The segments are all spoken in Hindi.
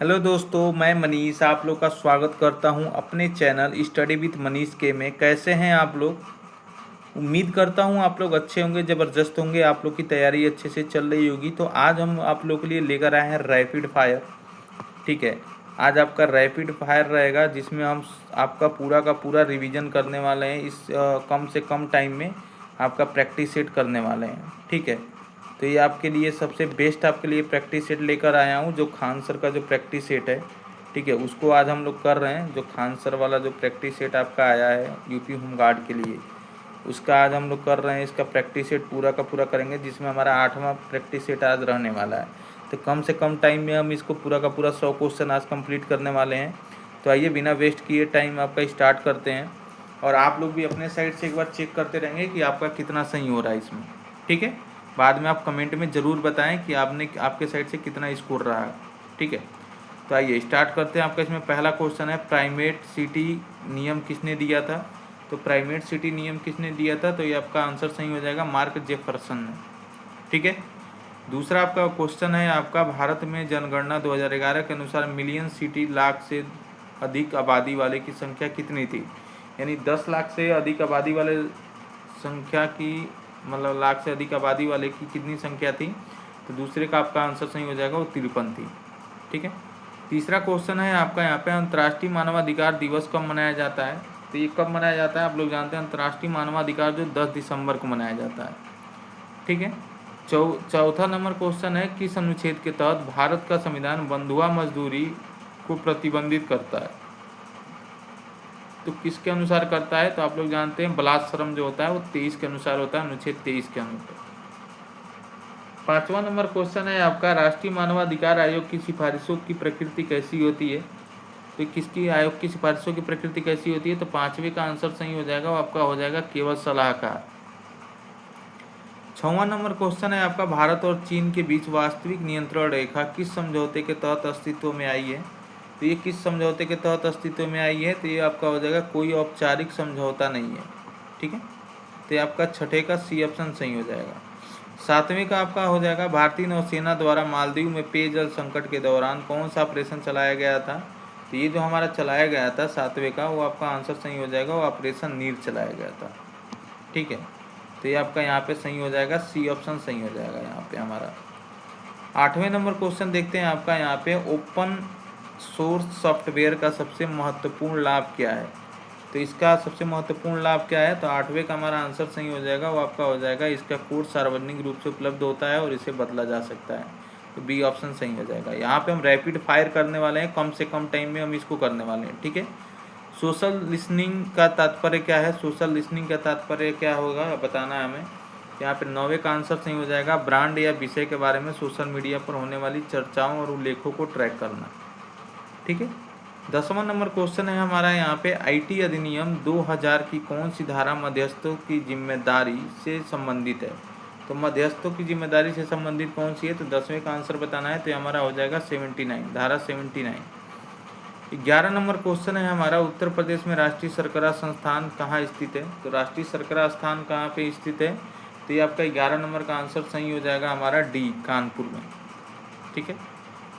हेलो दोस्तों, मैं मनीष आप लोग का स्वागत करता हूं अपने चैनल स्टडी विथ मनीष के में। कैसे हैं आप लोग? उम्मीद करता हूं आप लोग अच्छे होंगे, ज़बरदस्त होंगे। आप लोग की तैयारी अच्छे से चल रही होगी। तो आज हम आप लोग के लिए लेकर आए हैं रैपिड फायर। ठीक है, आज आपका रैपिड फायर रहेगा जिसमें हम आपका पूरा का पूरा रिवीजन करने वाले हैं। इस कम से कम टाइम में आपका प्रैक्टिस सेट करने वाले हैं। ठीक है, तो ये आपके लिए सबसे बेस्ट आपके लिए प्रैक्टिस सेट लेकर आया हूँ, जो खान सर का जो प्रैक्टिस सेट है। ठीक है, उसको आज हम लोग कर रहे हैं। जो खान सर वाला जो प्रैक्टिस सेट आपका आया है यूपी होमगार्ड के लिए, उसका आज हम लोग कर रहे हैं। इसका प्रैक्टिस सेट पूरा का पूरा करेंगे, जिसमें हमारा 8वां प्रैक्टिस सेट आज रहने वाला है। तो कम से कम टाइम में हम इसको पूरा का पूरा 100 क्वेश्चन आज कंप्लीट करने वाले हैं। तो आइए बिना वेस्ट किए टाइम आपका स्टार्ट करते हैं। और आप लोग भी अपने साइड से एक बार चेक करते रहेंगे कि आपका कितना सही हो रहा है इसमें। ठीक है, बाद में आप कमेंट में ज़रूर बताएं कि आपके साइड से कितना स्कोर रहा है। ठीक है, तो आइए स्टार्ट करते हैं। आपका इसमें पहला क्वेश्चन है, प्राइमेट सिटी नियम किसने दिया था? तो प्राइमेट सिटी नियम किसने दिया था? तो ये आपका आंसर सही हो जाएगा, मार्क जेफरसन ने। ठीक है, दूसरा आपका क्वेश्चन है आपका, भारत में जनगणना 2011 के अनुसार मिलियन सिटी लाख से अधिक आबादी वाले की संख्या कितनी थी? यानी 10 लाख से अधिक आबादी वाले संख्या की, मतलब लाख से अधिक आबादी वाले की कितनी संख्या थी? तो दूसरे का आपका आंसर सही हो जाएगा, वो 53 थी। ठीक है, तीसरा क्वेश्चन है आपका यहाँ पे, अंतर्राष्ट्रीय मानवाधिकार दिवस कब मनाया जाता है? तो ये कब मनाया जाता है? आप लोग जानते हैं अंतर्राष्ट्रीय मानवाधिकार जो 10 दिसंबर को मनाया जाता है। ठीक है, चौथा नंबर क्वेश्चन है, किस अनुच्छेद के तहत भारत का संविधान बंधुआ मजदूरी को प्रतिबंधित करता है? तो किसके अनुसार करता है? तो आप लोग जानते हैं बलात्श्रम जो होता है वो 23 के अनुसार होता है, अनुच्छेद 23 के अनुसार। पांचवा नंबर क्वेश्चन है आपका, राष्ट्रीय मानवाधिकार आयोग की सिफारिशों की प्रकृति कैसी होती है? तो किसकी आयोग की सिफारिशों की प्रकृति कैसी होती है? तो पांचवे का आंसर सही हो जाएगा, वो आपका हो जाएगा केवल सलाहकार। छठवां नंबर क्वेश्चन है आपका, भारत और चीन के बीच वास्तविक नियंत्रण रेखा किस समझौते के तहत अस्तित्व में आई है? तो ये किस समझौते के तहत अस्तित्व में आई है? तो ये आपका हो जाएगा, कोई औपचारिक समझौता नहीं है। ठीक है, तो ये आपका छठे का सी ऑप्शन सही हो जाएगा। सातवें का आपका हो जाएगा, भारतीय नौसेना द्वारा मालदीव में पेयजल संकट के दौरान कौन सा ऑपरेशन चलाया गया था? तो ये जो हमारा चलाया गया था सातवें का, वो आपका आंसर सही हो जाएगा, वो ऑपरेशन नीर चलाया गया था। ठीक है, तो ये आपका यहाँ पे सही हो जाएगा, सी ऑप्शन सही हो जाएगा यहाँ पे हमारा। आठवें नंबर क्वेश्चन देखते हैं आपका यहाँ पे, ओपन सोर्स सॉफ्टवेयर का सबसे महत्वपूर्ण लाभ क्या है? तो इसका सबसे महत्वपूर्ण लाभ क्या है? तो आठवें का हमारा आंसर सही हो जाएगा, वो आपका हो जाएगा, इसका कोड सार्वजनिक रूप से उपलब्ध होता है और इसे बदला जा सकता है। तो बी ऑप्शन सही हो जाएगा। यहाँ पे हम रैपिड फायर करने वाले हैं, कम से कम टाइम में हम इसको करने वाले हैं। ठीक है, सोशल लिसनिंग का तात्पर्य क्या है? सोशल लिसनिंग का तात्पर्य क्या होगा बताना है हमें। यहाँ पे 9वें का आंसर सही हो जाएगा, ब्रांड या विषय के बारे में सोशल मीडिया पर होने वाली चर्चाओं और उल्लेखों को ट्रैक करना। ठीक है, 10वां नंबर क्वेश्चन है हमारा यहाँ पे, आईटी अधिनियम 2000 की कौन सी धारा मध्यस्थों की जिम्मेदारी से संबंधित है? तो मध्यस्थों की जिम्मेदारी से संबंधित कौन सी है? तो 10वें का आंसर बताना है, तो हमारा हो जाएगा 79, धारा 79। 11 नंबर क्वेश्चन है हमारा, उत्तर प्रदेश में राष्ट्रीय शर्करा संस्थान कहाँ स्थित है? तो राष्ट्रीय शर्करा स्थान कहाँ पे स्थित है? तो ये आपका 11 नंबर का आंसर सही हो जाएगा हमारा, डी, कानपुर में। ठीक है,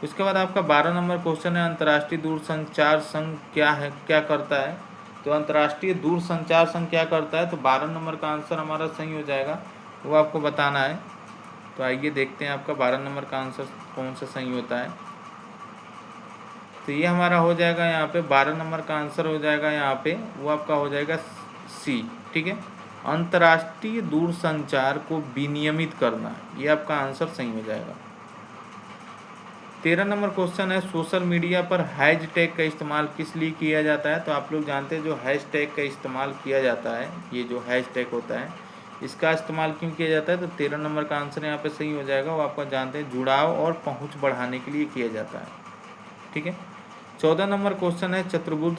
उसके बाद आपका 12 नंबर क्वेश्चन है, अंतर्राष्ट्रीय दूरसंचार संघ क्या है, क्या करता है? तो अंतर्राष्ट्रीय दूरसंचार संघ क्या करता है? तो 12 नंबर का आंसर हमारा सही हो जाएगा, वो आपको बताना है। तो आइए देखते हैं आपका 12 नंबर का आंसर कौन सा सही होता है। तो ये हमारा हो जाएगा यहाँ पे 12 नंबर का आंसर हो जाएगा यहाँ पे, वो आपका हो जाएगा सी। ठीक है, अंतर्राष्ट्रीय दूरसंचार को विनियमित करना, ये आपका आंसर सही हो जाएगा। 13 नंबर क्वेश्चन है, सोशल मीडिया पर हैशटैग का इस्तेमाल किस लिए किया जाता है? तो आप लोग जानते हैं जो हैशटैग का इस्तेमाल किया जाता है, ये जो हैशटैग होता है इसका इस्तेमाल क्यों किया जाता है? तो 13 नंबर का आंसर यहाँ पे सही हो जाएगा, वो आपको जानते हैं जुड़ाव और पहुंच बढ़ाने के लिए किया जाता है। ठीक है, 14 नंबर क्वेश्चन है, चतुर्भुज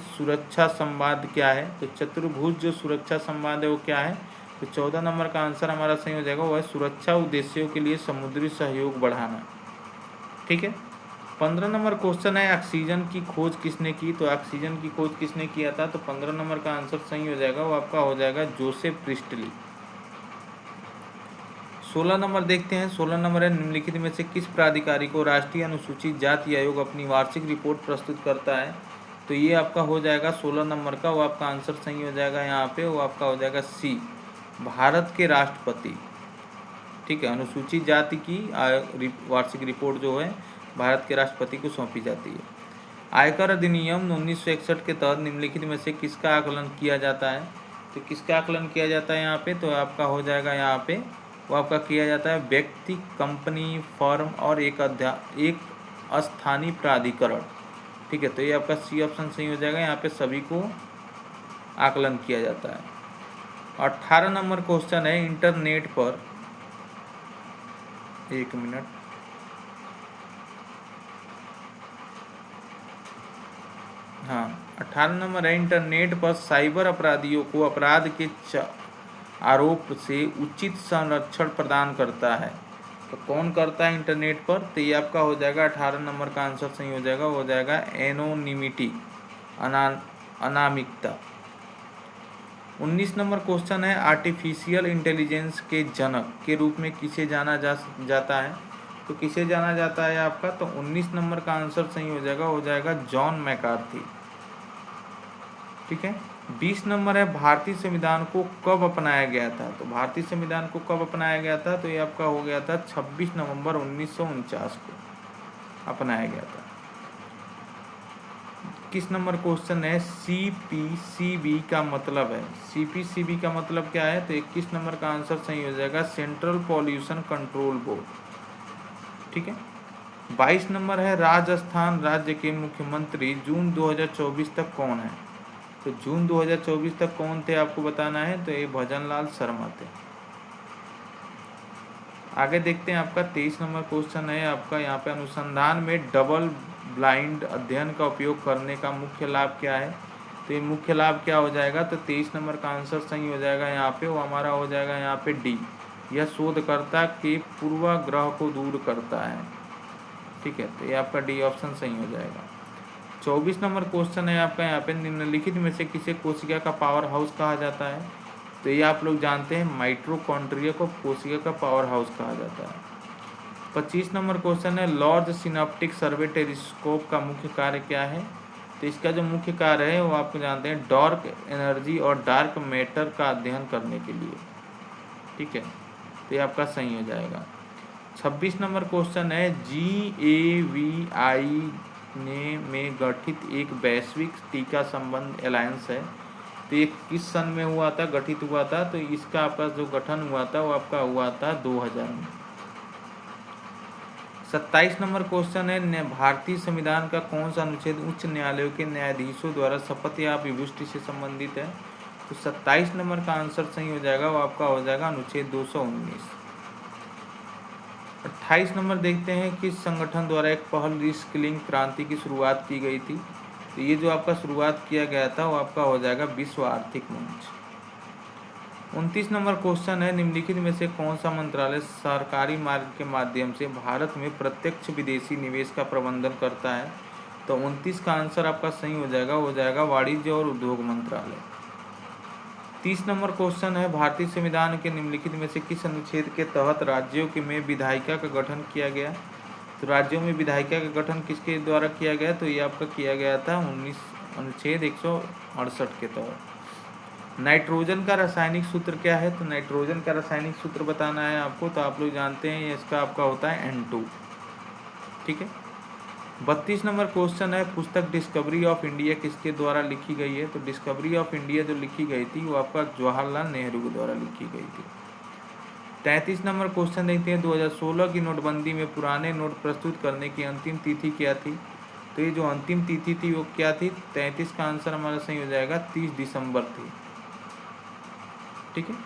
सुरक्षा संवाद क्या है? तो चतुर्भुज जो सुरक्षा संवाद है वो क्या है? तो 14 नंबर का आंसर हमारा सही हो जाएगा, वो है सुरक्षा उद्देश्यों के लिए समुद्री सहयोग बढ़ाना। ठीक है, 15 नंबर क्वेश्चन है, ऑक्सीजन की खोज किसने की? तो ऑक्सीजन की खोज किसने किया था? तो 15 नंबर का आंसर सही हो जाएगा, वो आपका हो जाएगा जोसेफ प्रिस्टली। 16 नंबर देखते हैं। 16 नंबर है, निम्नलिखित में से किस प्राधिकारी को राष्ट्रीय अनुसूचित जाति आयोग अपनी वार्षिक रिपोर्ट प्रस्तुत करता है? तो ये आपका हो जाएगा 16 नंबर का, वो आपका आंसर सही हो जाएगा यहाँ पे, वो आपका हो जाएगा सी, भारत के राष्ट्रपति। ठीक है, अनुसूचित जाति की वार्षिक रिपोर्ट जो है भारत के राष्ट्रपति को सौंपी जाती है। आयकर अधिनियम 1961 के तहत निम्नलिखित में से किसका आकलन किया जाता है? तो किसका आकलन किया जाता है यहाँ पे? तो आपका हो जाएगा यहाँ पे, वो आपका किया जाता है व्यक्ति, कंपनी, फर्म और एक स्थानीय प्राधिकरण। ठीक है, तो ये आपका सी ऑप्शन सही हो जाएगा, यहाँ पे सभी को आकलन किया जाता है। 18 नंबर क्वेश्चन है, इंटरनेट पर, एक मिनट, हाँ 18 नंबर है, इंटरनेट पर साइबर अपराधियों को अपराध के आरोप से उचित संरक्षण प्रदान करता है। तो कौन करता है इंटरनेट पर? तो ये आपका हो जाएगा 18 नंबर का आंसर सही हो जाएगा, हो जाएगा एनोनिमिटी, अनामिकता। 19 नंबर क्वेश्चन है, आर्टिफिशियल इंटेलिजेंस के जनक के रूप में किसे जाना जाता है? तो किसे जाना जाता है आपका? तो 19 नंबर का आंसर सही हो जाएगा, हो जाएगा जॉन मैकार्थी। ठीक है, 20 नंबर है, भारतीय संविधान को कब अपनाया गया था? तो भारतीय संविधान को कब अपनाया गया था? तो ये आपका हो गया था 26 नवंबर 1949 को अपनाया गया था। किस नंबर क्वेश्चन है, CPCB का मतलब है? CPCB का मतलब क्या है? तो 21 नंबर का आंसर सही हो जाएगा, सेंट्रल पॉल्यूशन कंट्रोल बोर्ड। ठीक है, 22 नंबर है, राजस्थान राज्य के मुख्यमंत्री जून 2024 तक कौन है? तो जून 2024 तक कौन थे आपको बताना है, तो ये भजन लाल शर्मा थे। आगे देखते हैं, आपका 23 नंबर क्वेश्चन है आपका यहाँ पे, अनुसंधान में डबल ब्लाइंड अध्ययन का उपयोग करने का मुख्य लाभ क्या है? तो ये मुख्य लाभ क्या हो जाएगा? तो 23 नंबर का आंसर सही हो जाएगा यहाँ पे, वो हमारा हो जाएगा यहाँ पे डी, यह शोधकर्ता के पूर्वाग्रह को दूर करता है। ठीक है, तो ये आपका डी ऑप्शन सही हो जाएगा। 24 नंबर क्वेश्चन है आपका यहाँ पे, निम्नलिखित में से किसे कोशिका का पावर हाउस कहा जाता है? तो ये आप लोग जानते हैं, माइटोकॉन्ड्रिया को कोशिका का पावर हाउस कहा जाता है। 25 नंबर क्वेश्चन है, लार्ज सिनेप्टिक सर्वे टेलीस्कोप का मुख्य कार्य क्या है? तो इसका जो मुख्य कार्य है वो आपको जानते हैं, डार्क एनर्जी और डार्क मैटर का अध्ययन करने के लिए। ठीक है, तो ये आपका सही हो जाएगा। 26 नंबर क्वेश्चन है, GAVI में गठित एक वैश्विक टीका संबंध अलायंस है, तो ये किस सन में हुआ था, गठित हुआ था? तो इसका आपका जो गठन हुआ था वो आपका हुआ था 2000 में। 27 नंबर क्वेश्चन है, भारतीय संविधान का कौन सा अनुच्छेद उच्च न्यायालयों के न्यायाधीशों द्वारा शपथ या विभूषि से संबंधित है? तो 27 नंबर का आंसर सही हो जाएगा, वो आपका हो जाएगा अनुच्छेद 219। 28 नंबर देखते हैं, किस संगठन द्वारा एक पहल रीस्किलिंग क्रांति की शुरुआत की गई थी? तो ये जो आपका शुरुआत किया गया था वो आपका हो जाएगा विश्व आर्थिक मंच। 29 नंबर क्वेश्चन है, निम्नलिखित में से कौन सा मंत्रालय सरकारी मार्ग के माध्यम से भारत में प्रत्यक्ष विदेशी निवेश का प्रबंधन करता है? तो 29 का आंसर आपका सही हो जाएगा वाणिज्य और उद्योग मंत्रालय। 30 नंबर क्वेश्चन है, भारतीय संविधान के निम्नलिखित में से किस अनुच्छेद के तहत राज्यों के में विधायिका का गठन किया गया? तो राज्यों में विधायिका का गठन किसके द्वारा किया गया? तो ये आपका किया गया था अनुच्छेद 168 के तहत। नाइट्रोजन का रासायनिक सूत्र क्या है? तो नाइट्रोजन का रासायनिक सूत्र बताना है आपको, तो आप लोग जानते हैं इसका आपका होता है N2। ठीक है, 32 नंबर क्वेश्चन है, पुस्तक डिस्कवरी ऑफ इंडिया किसके द्वारा लिखी गई है? तो डिस्कवरी ऑफ इंडिया जो लिखी गई थी वो आपका जवाहरलाल नेहरू के द्वारा लिखी गई थी। 33 नंबर क्वेश्चन देखते हैं, 2016 की नोटबंदी में पुराने नोट प्रस्तुत करने की अंतिम तिथि क्या थी? तो ये जो अंतिम तिथि थी वो क्या थी? 33 का आंसर हमारा सही हो जाएगा 30 दिसंबर थी। ठीक है,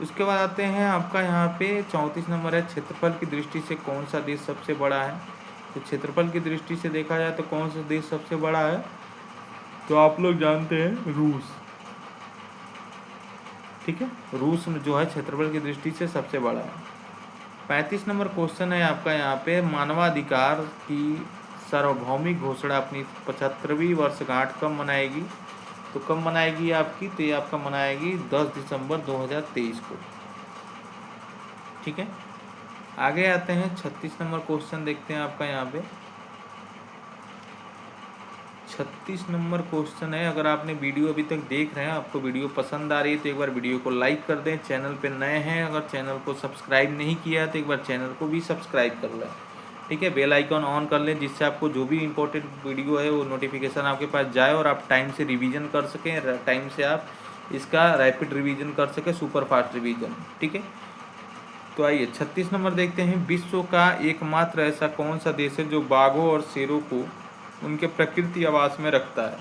उसके बाद आते हैं आपका यहाँ पे 34 नंबर है, क्षेत्रफल की दृष्टि से कौन सा देश सबसे बड़ा है? तो क्षेत्रफल की दृष्टि से देखा जाए तो कौन सा देश सबसे बड़ा है? तो आप लोग जानते हैं रूस। ठीक है, रूस में जो है क्षेत्रफल की दृष्टि से सबसे बड़ा है। 35 नंबर क्वेश्चन है आपका यहाँ पे, मानवाधिकार की सार्वभौमिक घोषणा अपनी 75वीं वर्षगांठ कब मनाएगी? तो कब मनाएगी आपकी? तो ये आपका मनाएगी 10 दिसंबर 2023 को। ठीक है। आगे आते हैं 36 नंबर क्वेश्चन देखते हैं आपका यहाँ पे। 36 नंबर क्वेश्चन है, अगर आपने वीडियो अभी तक देख रहे हैं, आपको वीडियो पसंद आ रही है तो एक बार वीडियो को लाइक कर दें। चैनल पे नए हैं, अगर चैनल को सब्सक्राइब नहीं किया है तो एक बार चैनल को भी सब्सक्राइब कर लें। ठीक है, बेल आइकॉन ऑन कर लें, जिससे आपको जो भी इंपॉर्टेंट वीडियो है वो नोटिफिकेशन आपके पास जाए और आप टाइम से रिवीजन कर सकें, टाइम से आप इसका रैपिड रिवीजन कर सकें, सुपर फास्ट रिवीजन। ठीक है, तो आइए 36 नंबर देखते हैं। विश्व का एकमात्र ऐसा कौन सा देश है जो बाघों और शेरों को उनके प्रकृति आवास में रखता है?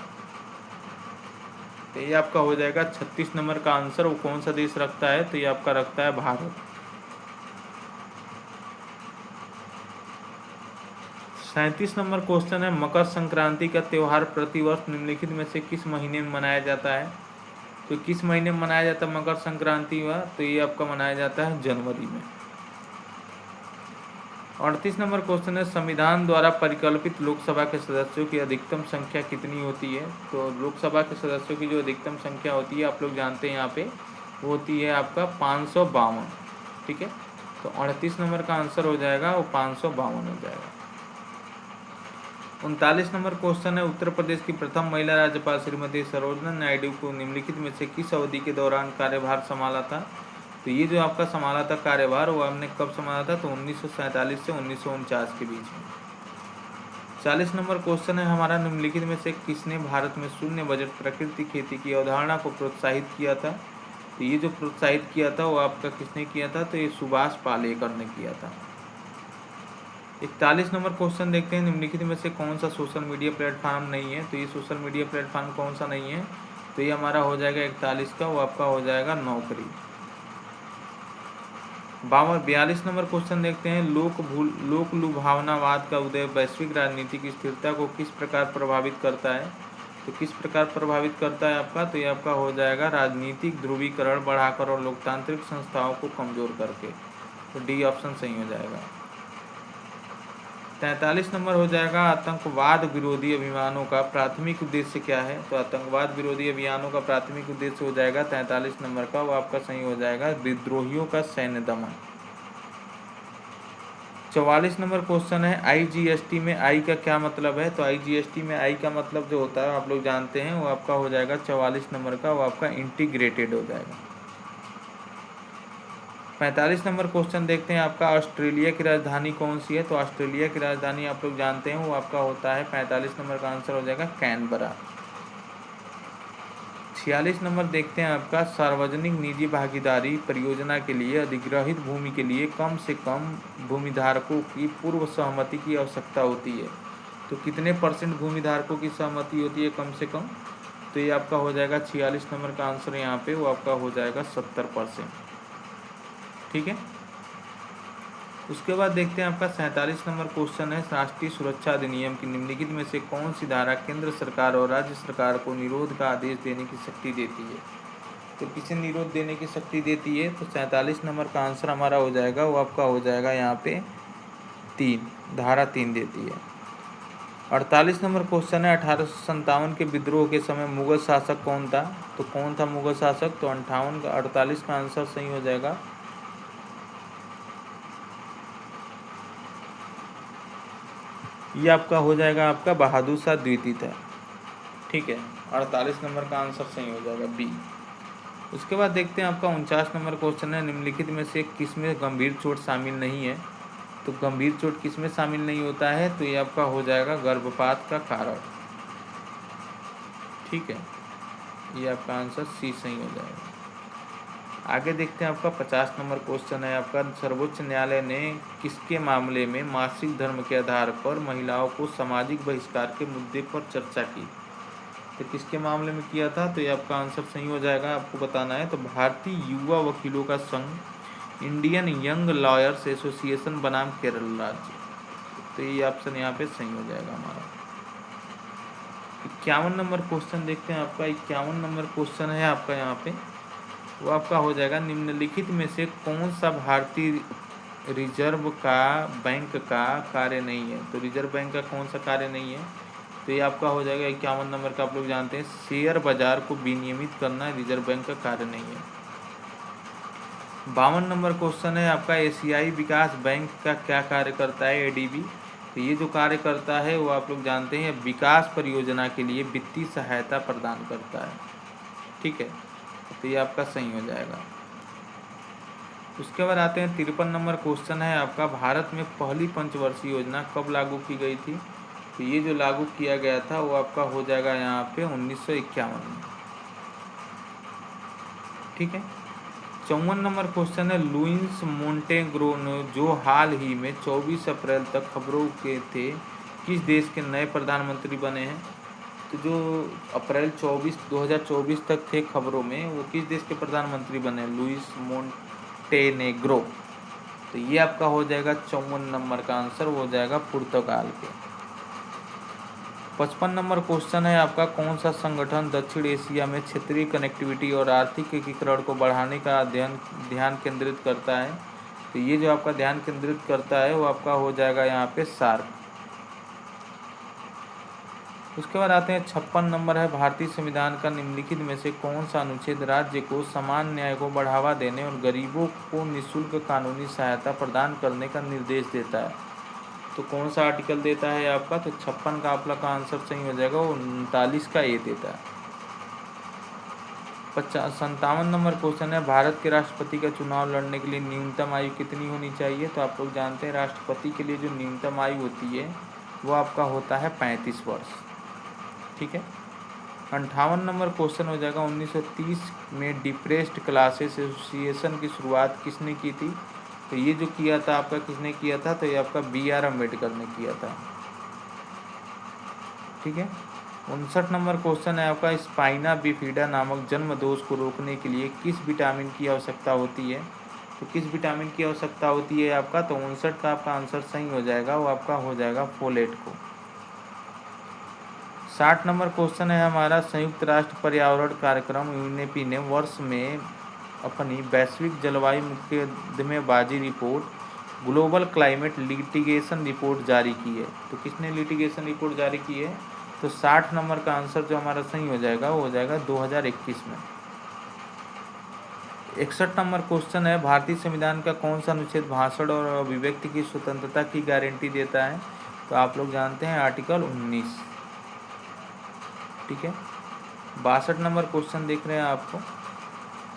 तो ये आपका हो जाएगा 36 नंबर का आंसर। वो कौन सा देश रखता है? तो ये आपका रखता है भारत। 37 नंबर क्वेश्चन है, मकर संक्रांति का त्यौहार प्रतिवर्ष निम्नलिखित में से किस महीने में मनाया जाता है? तो किस महीने में मनाया जाता है मकर संक्रांति हुआ? तो ये आपका मनाया जाता है जनवरी में। 38 नंबर क्वेश्चन है, संविधान द्वारा परिकल्पित लोकसभा के सदस्यों की अधिकतम संख्या कितनी होती है? तो लोकसभा के सदस्यों की जो अधिकतम संख्या होती है, आप लोग जानते हैं यहाँ पे, वो होती है आपका 552। ठीक है, तो 38 नंबर का आंसर हो जाएगा वो 552 हो जाएगा। 39 नंबर क्वेश्चन है, उत्तर प्रदेश की प्रथम महिला राज्यपाल श्रीमती सरोजना नायडू को निम्नलिखित में से किस अवधि के दौरान कार्यभार संभाला था? तो ये जो आपका संभाला था कार्यभार, वो हमने कब संभाला था? तो 1947 से 1949 के बीच में। 40 नंबर क्वेश्चन है हमारा, निम्नलिखित में से किसने भारत में शून्य बजट प्राकृतिक खेती की अवधारणा को प्रोत्साहित किया था? तो ये जो प्रोत्साहित किया था वो आपका किसने किया था? तो ये सुभाष पालेकर ने किया था। 41 नंबर क्वेश्चन देखते हैं, निम्नलिखित में से कौन सा सोशल मीडिया प्लेटफॉर्म नहीं है? तो ये सोशल मीडिया प्लेटफॉर्म कौन सा नहीं है? तो ये हमारा हो जाएगा 41 का, वो आपका हो जाएगा नौकरी। 42 नंबर क्वेश्चन देखते हैं, लोक लुभावनावाद का उदय वैश्विक राजनीतिक स्थिरता को किस प्रकार प्रभावित करता है? तो किस प्रकार प्रभावित करता है आपका? तो ये आपका हो जाएगा राजनीतिक ध्रुवीकरण बढ़ाकर और लोकतांत्रिक संस्थाओं को कमजोर करके। तो डी ऑप्शन सही हो जाएगा। 43 नंबर हो जाएगा, आतंकवाद विरोधी अभियानों का प्राथमिक उद्देश्य क्या है? तो आतंकवाद विरोधी अभियानों का प्राथमिक उद्देश्य हो जाएगा 43 नंबर का, वो आपका सही हो जाएगा विद्रोहियों का सैन्य दमन। 44 नंबर क्वेश्चन है, IGST में आई का क्या मतलब है? तो IGST में आई का मतलब जो होता है आप लोग जानते हैं, वो आपका हो जाएगा 44 नंबर का, वो आपका इंटीग्रेटेड हो जाएगा। 45 नंबर क्वेश्चन देखते हैं आपका, ऑस्ट्रेलिया की राजधानी कौन सी है? तो ऑस्ट्रेलिया की राजधानी आप लोग जानते हैं, वो आपका होता है 45 नंबर का आंसर हो जाएगा कैनबरा। 46 नंबर देखते हैं आपका, सार्वजनिक निजी भागीदारी परियोजना के लिए अधिग्रहित भूमि के लिए कम से कम भूमिधारकों की पूर्व सहमति की आवश्यकता होती है। तो कितने % भूमिधारकों की सहमति होती है कम से कम? तो ये आपका हो जाएगा 46 नंबर का आंसर यहाँ पे, वो आपका हो जाएगा 70%। ठीक है, उसके बाद देखते हैं आपका 47 नंबर क्वेश्चन है, राष्ट्रीय सुरक्षा अधिनियम की निम्नलिखित में से कौन सी धारा केंद्र सरकार और राज्य सरकार को निरोध का आदेश देने की शक्ति देती है? तो किसे निरोध देने की शक्ति देती है? तो 47 नंबर का आंसर हमारा हो जाएगा, वो आपका हो जाएगा यहाँ पे 3, धारा 3 देती है। 48 नंबर क्वेश्चन है, 1857 के विद्रोह के समय मुगल शासक कौन था? तो कौन था मुगल शासक? तो 48 का आंसर सही हो जाएगा। ये आपका हो जाएगा आपका बहादुर शाह द्वितीय था। ठीक है, 48 नंबर का आंसर सही हो जाएगा बी। उसके बाद देखते हैं आपका 49 नंबर क्वेश्चन है, निम्नलिखित में से किसमें गंभीर चोट शामिल नहीं है? तो गंभीर चोट किसमें शामिल नहीं होता है? तो ये आपका हो जाएगा गर्भपात का कारण। ठीक है, ये आपका आंसर सी सही हो जाएगा। आगे देखते हैं आपका 50 नंबर क्वेश्चन है आपका, सर्वोच्च न्यायालय ने किसके मामले में मासिक धर्म के आधार पर महिलाओं को सामाजिक बहिष्कार के मुद्दे पर चर्चा की? तो किसके मामले में किया था? तो ये आपका आंसर सही हो जाएगा, आपको बताना है। तो भारतीय युवा वकीलों का संघ, इंडियन यंग लॉयर्स एसोसिएशन बनाम केरल राज्य। तो ये ऑप्शन यहाँ पे सही हो जाएगा हमारा। 51 नंबर क्वेश्चन देखते हैं आपका, 51 नंबर क्वेश्चन है आपका यहाँ पे, वो आपका हो जाएगा, निम्नलिखित में से कौन सा भारतीय रिजर्व का बैंक का कार्य नहीं है? तो रिजर्व बैंक का कौन सा कार्य नहीं है? तो ये आपका हो जाएगा 51 नंबर का, आप लोग जानते हैं शेयर बाजार को विनियमित करना रिजर्व बैंक का कार्य नहीं है। 52 नंबर क्वेश्चन है आपका, एशियाई विकास बैंक का क्या कार्य करता है, एडीबी। तो ये जो कार्य करता है वो आप लोग जानते हैं, विकास परियोजना के लिए वित्तीय सहायता प्रदान करता है। ठीक है, तो ये आपका सही हो जाएगा। उसके बाद आते हैं 53 नंबर क्वेश्चन है आपका, भारत में पहली पंचवर्षीय योजना कब लागू की गई थी। तो ये जो लागू किया गया था वो आपका हो जाएगा यहाँ पे 1951 में। ठीक है। 54 नंबर क्वेश्चन है, लुइस मोंटेग्रो ने जो हाल ही में 24 अप्रैल तक खबरों के थे, किस देश के नए प्रधानमंत्री बने हैं। तो जो अप्रैल 2024 तक थे खबरों में, वो किस देश के प्रधानमंत्री बने, लुइस मोंटेनेग्रो। तो ये आपका हो जाएगा 54 नंबर का आंसर, वो हो जाएगा पुर्तगाल के। 55 नंबर क्वेश्चन है आपका, कौन सा संगठन दक्षिण एशिया में क्षेत्रीय कनेक्टिविटी और आर्थिक एकीकरण को बढ़ाने का ध्यान केंद्रित करता है। तो ये जो आपका ध्यान केंद्रित करता है वो आपका हो जाएगा यहाँ पे सार्क। उसके बाद आते हैं 56 नंबर है, भारतीय संविधान का निम्नलिखित में से कौन सा अनुच्छेद राज्य को समान न्याय को बढ़ावा देने और गरीबों को निःशुल्क कानूनी सहायता प्रदान करने का निर्देश देता है। तो कौन सा आर्टिकल देता है आपका, तो 56 का आपका आंसर सही हो जाएगा, वो 39 का ए देता है। 57 नंबर क्वेश्चन है, भारत के राष्ट्रपति का चुनाव लड़ने के लिए न्यूनतम आयु कितनी होनी चाहिए। तो आप लोग जानते हैं राष्ट्रपति के लिए जो न्यूनतम आयु होती है वो आपका होता है 35 वर्ष। ठीक है। 58 नंबर क्वेश्चन हो जाएगा, 1930 में डिप्रेस्ड क्लासेस एसोसिएशन की शुरुआत किसने की थी। तो ये जो किया था आपका किसने किया था, तो ये आपका BR अम्बेडकर ने किया था। ठीक है। 59 नंबर क्वेश्चन है आपका, स्पाइना बिफिडा नामक जन्म दोष को रोकने के लिए किस विटामिन की आवश्यकता होती है। तो किस विटामिन की आवश्यकता होती है आपका, तो 59 का आपका आंसर सही हो जाएगा, वो आपका हो जाएगा फोलेट को। 60 नंबर क्वेश्चन है हमारा, संयुक्त राष्ट्र पर्यावरण कार्यक्रम यूनेपी ने वर्ष में अपनी वैश्विक जलवायु मुकदमेबाजी report global climate litigation report जारी की है। तो किसने लिटिगेशन रिपोर्ट जारी की है, तो 60 नंबर का आंसर जो हमारा सही हो जाएगा वो हो जाएगा 2021 में। 61 नंबर क्वेश्चन है, भारतीय संविधान का कौन सा अनुच्छेद भाषण और अभिव्यक्ति की स्वतंत्रता की गारंटी देता है। तो आप लोग जानते हैं आर्टिकल 19। ठीक है। 62 नंबर क्वेश्चन देख रहे हैं आपको।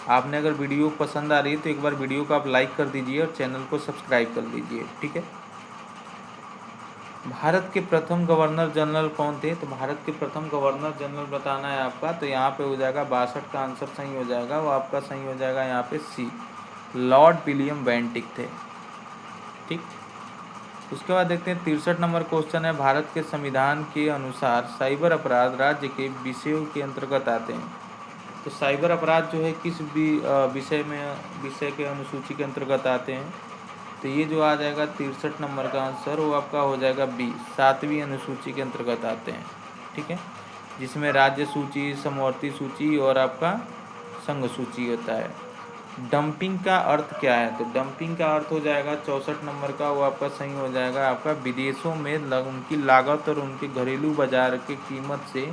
आपने अगर वीडियो पसंद आ रही है तो एक बार वीडियो को आप लाइक कर दीजिए और चैनल को सब्सक्राइब कर लीजिए। ठीक है। भारत के प्रथम गवर्नर जनरल कौन थे। तो भारत के प्रथम गवर्नर जनरल बताना है आपका, तो यहाँ पे हो जाएगा 62 का आंसर सही हो जाएगा, वो आपका सही हो जाएगा यहाँ पे सी, लॉर्ड विलियम बेंटिक थे। ठीक। उसके बाद देखते हैं 63 नंबर क्वेश्चन है, भारत के संविधान के अनुसार साइबर अपराध राज्य के विषयों के अंतर्गत आते हैं। तो साइबर अपराध जो है किस भी विषय के अनुसूची के अंतर्गत आते हैं। तो ये जो आ जाएगा 63 नंबर का आंसर, वो आपका हो जाएगा बी, 7वीं अनुसूची के अंतर्गत आते हैं। ठीक है। जिसमें राज्य सूची, समवर्ती सूची और आपका संघ सूची होता है। डंपिंग का अर्थ क्या है। तो डंपिंग का अर्थ हो जाएगा 64 नंबर का, वो आपका सही हो जाएगा, आपका विदेशों में उनकी लागत और उनके घरेलू बाजार की कीमत से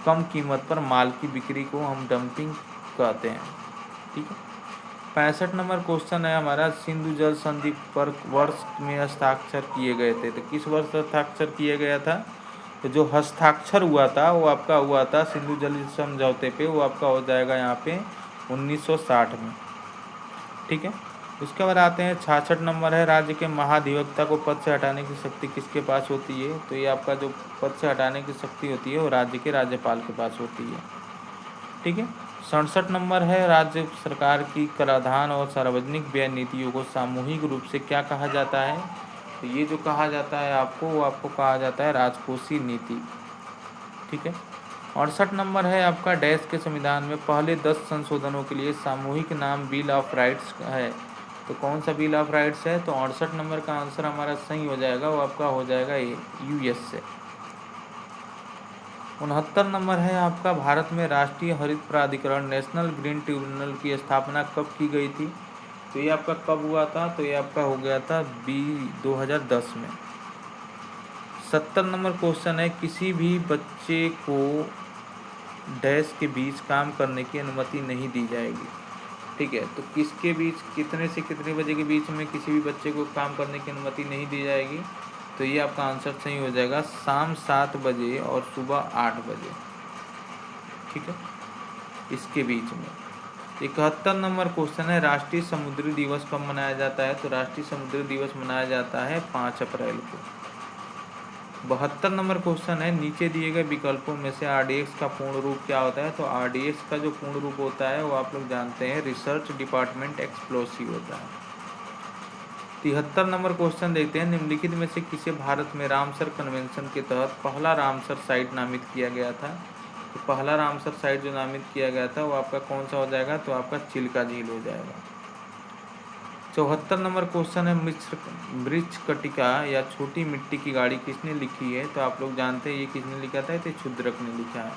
कम कीमत पर माल की बिक्री को हम डंपिंग कहते हैं। ठीक है। 65 नंबर क्वेश्चन है हमारा, सिंधु जल संधि पर वर्ष में हस्ताक्षर किए गए थे। तो किस वर्ष हस्ताक्षर किया गया था। तो जो हस्ताक्षर हुआ था वो आपका हुआ था सिंधु जल समझौते पे, वो आपका हो जाएगा यहाँ पे 1960 में। ठीक है। उसके बाद आते हैं 66 नंबर है, राज्य के महाधिवक्ता को पद से हटाने की शक्ति किसके पास होती है। तो ये आपका जो पद से हटाने की शक्ति होती है वो राज्य के राज्यपाल के पास होती है। ठीक है। 67 नंबर है, राज्य सरकार की कराधान और सार्वजनिक व्यय नीतियों को सामूहिक रूप से क्या कहा जाता है। तो ये जो कहा जाता है आपको, वो आपको कहा जाता है राजकोषीय नीति। ठीक है। 68 नंबर है आपका, डैश के संविधान में पहले 10 संशोधनों के लिए सामूहिक नाम बिल ऑफ राइट्स है। तो कौन सा बिल ऑफ राइट्स है। तो 68 नंबर का आंसर हमारा सही हो जाएगा, वो आपका हो जाएगा US से। 69 नंबर है आपका, भारत में राष्ट्रीय हरित प्राधिकरण नेशनल ग्रीन ट्रिब्यूनल की स्थापना कब की गई थी। तो ये आपका कब हुआ था। तो ये आपका हो गया था 2010 में। 70 नंबर क्वेश्चन है, किसी भी बच्चे को डैश के बीच काम करने की अनुमति नहीं दी जाएगी। ठीक है, तो किसके बीच कितने से कितने बजे के बीच में किसी भी बच्चे को काम करने की अनुमति नहीं दी जाएगी? तो ये आपका आंसर सही हो जाएगा, शाम 7 बजे और सुबह 8 बजे। ठीक है, इसके बीच में। 71 नंबर क्वेश्चन है, राष्ट्रीय समुद्री दिवस कब मनाया जाता है? तो राष्ट्रीय समुद्री दिवस मनाया जाता है 5 अप्रैल को। 72 नंबर क्वेश्चन है, नीचे दिए गए विकल्पों में से RDX का पूर्ण रूप क्या होता है? तो RDX का जो पूर्ण रूप होता है वो आप लोग जानते हैं, रिसर्च डिपार्टमेंट एक्सप्लोसिव होता है। 73 नंबर क्वेश्चन देखते हैं, निम्नलिखित में से किसे भारत में रामसर कन्वेंशन के तहत पहला रामसर साइट नामित किया गया था? तो पहला रामसर साइट जो नामित किया गया था वो आपका कौन सा हो जाएगा? तो आपका चिल्का झील हो जाएगा। 74 नंबर क्वेश्चन है, मृच्छकटिका या छोटी मिट्टी की गाड़ी किसने लिखी है? तो आप लोग जानते हैं ये किसने लिखा था? तो क्षुद्रक ने लिखा है।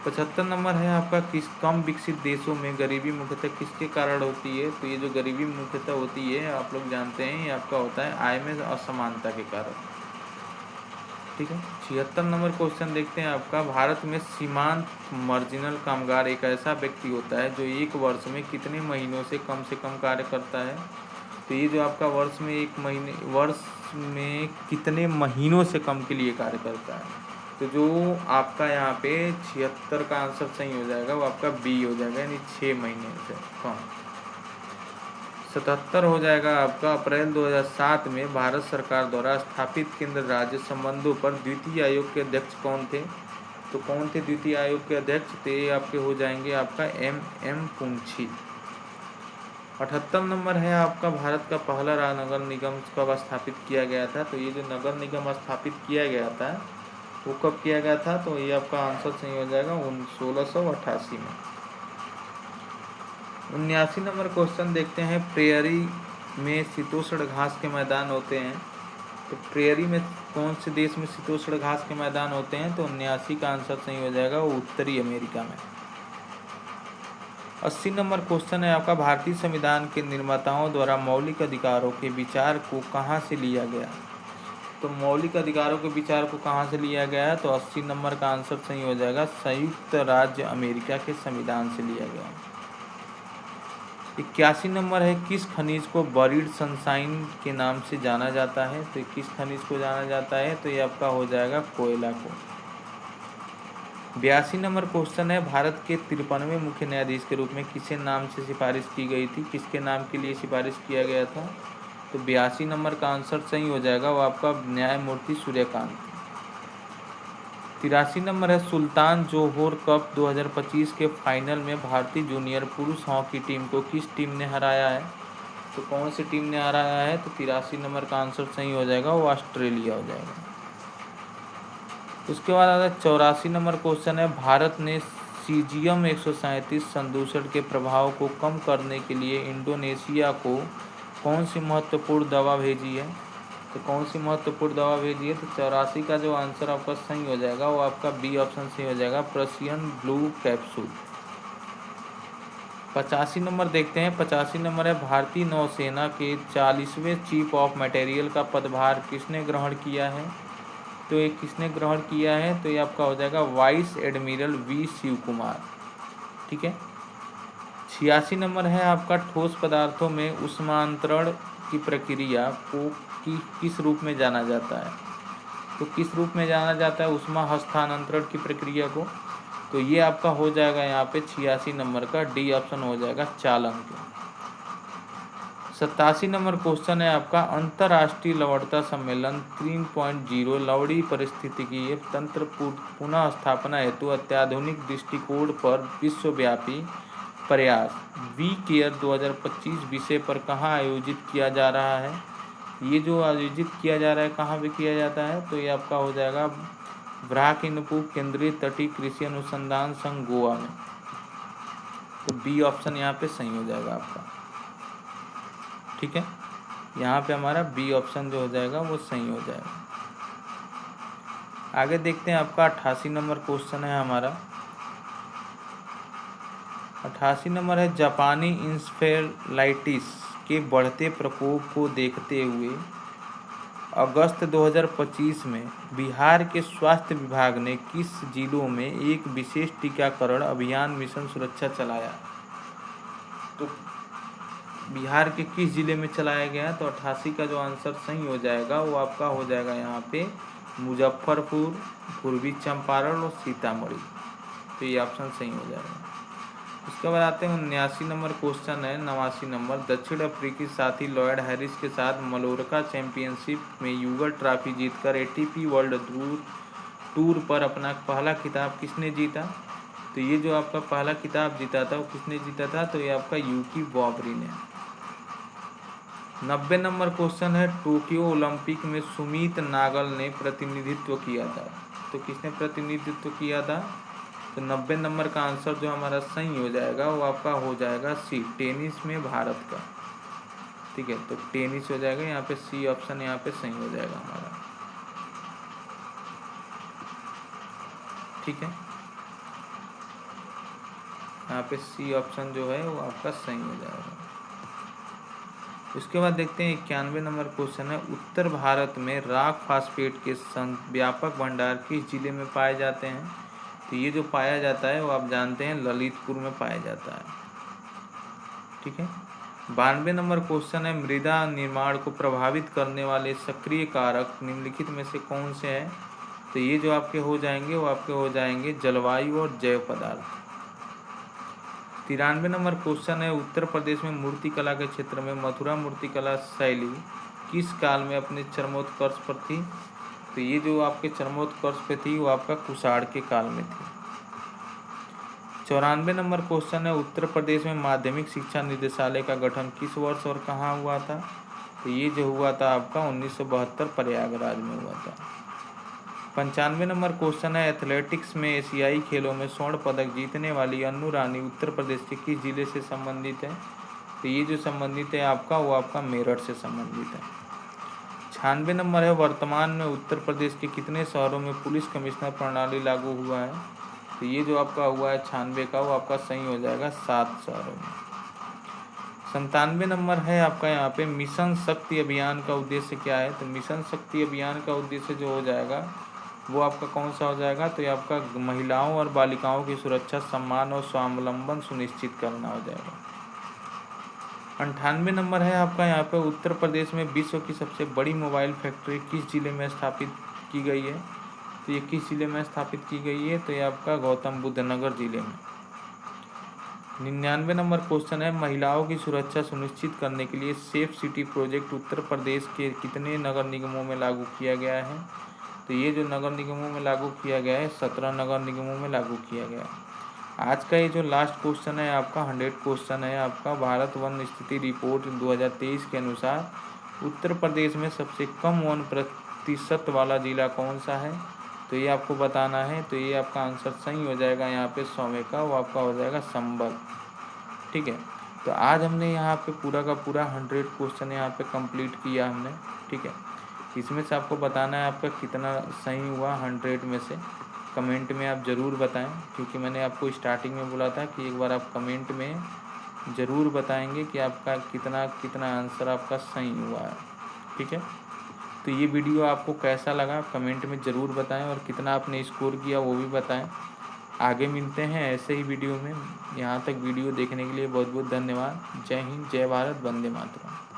75 नंबर है आपका, किस कम विकसित देशों में गरीबी मुख्यतः किसके कारण होती है? तो ये जो गरीबी मुख्यतः होती है आप लोग जानते हैं ये आपका होता है आय में असमानता के कारण। ठीक है, 76 नंबर क्वेश्चन देखते हैं आपका, भारत में सीमांत मार्जिनल कामगार एक ऐसा व्यक्ति होता है जो एक वर्ष में कितने महीनों से कम कार्य करता है? तो ये जो आपका वर्ष में कितने महीनों से कम के लिए कार्य करता है? तो जो आपका यहाँ पे 76 का आंसर सही हो जाएगा वो आपका बी हो जाएगा, यानी 6 महीने से कम। 77 हो जाएगा आपका, अप्रैल 2007 में भारत सरकार द्वारा स्थापित केंद्र राज्य संबंधों पर द्वितीय आयोग के अध्यक्ष कौन थे? तो कौन थे द्वितीय आयोग के अध्यक्ष? तो ये आपके हो जाएंगे आपका M पुंछी। 78 नंबर है आपका, भारत का पहला नगर निगम कब स्थापित किया गया था? तो ये जो नगर निगम स्थापित किया गया था वो कब किया गया था? तो ये आपका आंसर सही हो जाएगा 1688 में। 79 नंबर क्वेश्चन देखते हैं, प्रेयरी में शीतोष्ण घास के मैदान होते हैं। तो प्रेयरी में कौन से देश में शीतोष्ण घास के मैदान होते हैं? तो 79 का आंसर सही हो जाएगा वो उत्तरी अमेरिका में। 80 नंबर क्वेश्चन है आपका, भारतीय संविधान के निर्माताओं द्वारा मौलिक अधिकारों के विचार को कहाँ से लिया गया? तो मौलिक अधिकारों के विचार को कहाँ से लिया गया है? तो 80 नंबर का आंसर सही हो जाएगा, संयुक्त राज्य अमेरिका के संविधान से लिया गया है। 81 नंबर है, किस खनिज को बरीड सनशाइन के नाम से जाना जाता है? तो किस खनिज को जाना जाता है? तो ये आपका हो जाएगा कोयला को। 82 नंबर क्वेश्चन है, भारत के 53वें मुख्य न्यायाधीश के रूप में किसे नाम से सिफारिश की गई थी? किसके नाम के लिए सिफारिश किया गया था? तो 82 नंबर का आंसर सही हो जाएगा वो आपका न्यायमूर्ति सूर्यकांत। 83 नंबर है, सुल्तान जोहोर कप 2025 के फाइनल में भारतीय जूनियर पुरुष हॉकी टीम को किस टीम ने हराया है? तो कौन सी टीम ने हराया है? तो 83 नंबर का आंसर सही हो जाएगा वो ऑस्ट्रेलिया हो जाएगा। उसके बाद आता है 84 नंबर क्वेश्चन है, भारत ने सीजियम 137 संदूषण के प्रभाव को कम करने के लिए इंडोनेशिया को कौन सी महत्वपूर्ण दवा भेजी है? तो कौन सी महत्वपूर्ण दवा भेजी है? तो 84 का जो आंसर आपका सही हो जाएगा वो आपका बी ऑप्शन सही हो जाएगा, पर्शियन ब्लू कैप्सूल। 85 नंबर देखते हैं, 85 नंबर है, भारतीय नौसेना के 40वें चीफ ऑफ मटेरियल का पदभार किसने ग्रहण किया है? तो ये किसने ग्रहण किया है? तो ये आपका हो जाएगा vice admiral V Shiv Kumar. ठीक है, 86 नंबर है आपका, ठोस पदार्थों में ऊष्मांतरण की प्रक्रिया को किस रूप में जाना जाता है? तो किस रूप में जाना जाता है ऊष्मा हस्तांतरण की प्रक्रिया को? तो ये आपका हो जाएगा यहाँ पे 86 नंबर का डी ऑप्शन हो जाएगा चालन के। 87 नंबर क्वेश्चन है आपका, अंतर्राष्ट्रीय लवणता सम्मेलन 3.0 लवड़ी पारिस्थितिकीय तंत्र पुनः स्थापना हेतु अत्याधुनिक दृष्टिकोण पर विश्वव्यापी प्रयास वी केयर 2025 विषय पर कहाँ आयोजित किया जा रहा है? ये जो आयोजित किया जा रहा है कहाँ पे किया जाता है? तो ये आपका हो जाएगा ब्राकिनपू केंद्रीय तटीय कृषि अनुसंधान संघ गोवा में। तो बी ऑप्शन यहाँ पे सही हो जाएगा आपका। ठीक है, यहाँ पे हमारा बी ऑप्शन जो हो जाएगा वो सही हो जाएगा। आगे देखते हैं आपका 88 नंबर क्वेश्चन है हमारा। 88 नंबर है, जापानी इंसेफेलाइटिस के बढ़ते प्रकोप को देखते हुए अगस्त 2025 में बिहार के स्वास्थ्य विभाग ने किस जिलों में एक विशेष टीकाकरण अभियान मिशन सुरक्षा चलाया? बिहार के किस जिले में चलाया गया है? तो 88 का जो आंसर सही हो जाएगा वो आपका हो जाएगा यहाँ पे मुजफ्फरपुर, पूर्वी चंपारण और सीतामढ़ी। तो ये ऑप्शन सही हो जाएगा। उसके बाद आते हैं 79 नंबर क्वेश्चन है। 89 नंबर, दक्षिण अफ्रीकी साथी लॉयड हैरिस के साथ मलोरका चैंपियनशिप में युगल ट्रॉफी जीतकर एटीपी वर्ल्ड टूर पर अपना पहला खिताब किसने जीता? तो ये जो आपका पहला खिताब जीता था वो किसने जीता था? तो ये आपका यूकी बॉबरी ने। 90 नंबर क्वेश्चन है, टोक्यो ओलंपिक में सुमीत नागल ने प्रतिनिधित्व किया था। तो किसने प्रतिनिधित्व किया था? तो 90 नंबर का आंसर जो हमारा सही हो जाएगा वो आपका हो जाएगा सी, टेनिस में भारत का। ठीक है, तो टेनिस हो जाएगा यहाँ पे, सी ऑप्शन यहाँ पे सही हो जाएगा हमारा। ठीक है, यहाँ पे सी ऑप्शन जो है वो आपका सही हो जाएगा। उसके बाद देखते हैं 91 नंबर क्वेश्चन है, उत्तर भारत में रॉक फास्फेट के व्यापक भंडार किस जिले में पाए जाते हैं? तो ये जो पाया जाता है वो आप जानते हैं ललितपुर में पाया जाता है। ठीक है, 92 नंबर क्वेश्चन है, मृदा निर्माण को प्रभावित करने वाले सक्रिय कारक निम्नलिखित में से कौन से हैं? तो ये जो आपके हो जाएंगे वो आपके हो जाएंगे जलवायु और जैव पदार्थ। 93 नंबर क्वेश्चन है, उत्तर प्रदेश में मूर्तिकला के क्षेत्र में मथुरा मूर्तिकला शैली किस काल में अपने चरमोत्कर्ष पर थी? तो ये जो आपके चरमोत्कर्ष पे थी वो आपका कुषाण के काल में थी। 94 नंबर क्वेश्चन है, उत्तर प्रदेश में माध्यमिक शिक्षा निदेशालय का गठन किस वर्ष और कहाँ हुआ था? तो ये जो हुआ था आपका 1972 प्रयागराज में हुआ था। 95 नंबर क्वेश्चन है, एथलेटिक्स में एशियाई खेलों में स्वर्ण पदक जीतने वाली अन्नू रानी उत्तर प्रदेश के किस जिले से संबंधित है? तो ये जो संबंधित है आपका वो आपका मेरठ से संबंधित है। 96 नंबर है, वर्तमान में उत्तर प्रदेश के कितने शहरों में पुलिस कमिश्नर प्रणाली लागू हुआ है? तो ये जो आपका हुआ है 96 का वो आपका सही हो जाएगा 7 शहरों में। 97 नंबर है आपका यहाँ पे, मिशन शक्ति अभियान का उद्देश्य क्या है? तो मिशन शक्ति अभियान का उद्देश्य जो हो जाएगा वो आपका कौन सा हो जाएगा? तो ये आपका महिलाओं और बालिकाओं की सुरक्षा, सम्मान और स्वावलंबन सुनिश्चित करना हो जाएगा। 98 नंबर है आपका यहाँ पे, उत्तर प्रदेश में विश्व की सबसे बड़ी मोबाइल फैक्ट्री किस जिले में स्थापित की गई है? तो ये किस जिले में स्थापित की गई है? तो ये आपका गौतम बुद्ध नगर जिले में। 99 नंबर क्वेश्चन है, महिलाओं की सुरक्षा सुनिश्चित करने के लिए safe city project Uttar Pradesh के कितने नगर निगमों में लागू किया गया है? तो ये जो नगर निगमों में लागू किया गया है 17 नगर निगमों में लागू किया गया है। आज का ये जो लास्ट क्वेश्चन है आपका 100 क्वेश्चन है आपका, भारत वन स्थिति रिपोर्ट 2023 के अनुसार उत्तर प्रदेश में सबसे कम वन प्रतिशत वाला जिला कौन सा है? तो ये आपको बताना है। तो ये आपका आंसर सही हो जाएगा यहाँ पे 100 का, वो आपका हो जाएगा संबल। ठीक है, तो आज हमने यहाँ पे पूरा का पूरा 100 क्वेश्चन यहाँ पे कंप्लीट किया हमने। ठीक है, इसमें से आपको बताना है आपका कितना सही हुआ 100 में से। कमेंट में आप ज़रूर बताएं, क्योंकि मैंने आपको स्टार्टिंग में बोला था कि एक बार आप कमेंट में ज़रूर बताएंगे कि आपका कितना कितना आंसर आपका सही हुआ है। ठीक है, तो ये वीडियो आपको कैसा लगा कमेंट में ज़रूर बताएं, और कितना आपने स्कोर किया वो भी बताएं। आगे मिलते हैं ऐसे ही वीडियो में। यहाँ तक वीडियो देखने के लिए बहुत बहुत धन्यवाद। जय हिंद, जय भारत, वंदे मातरम।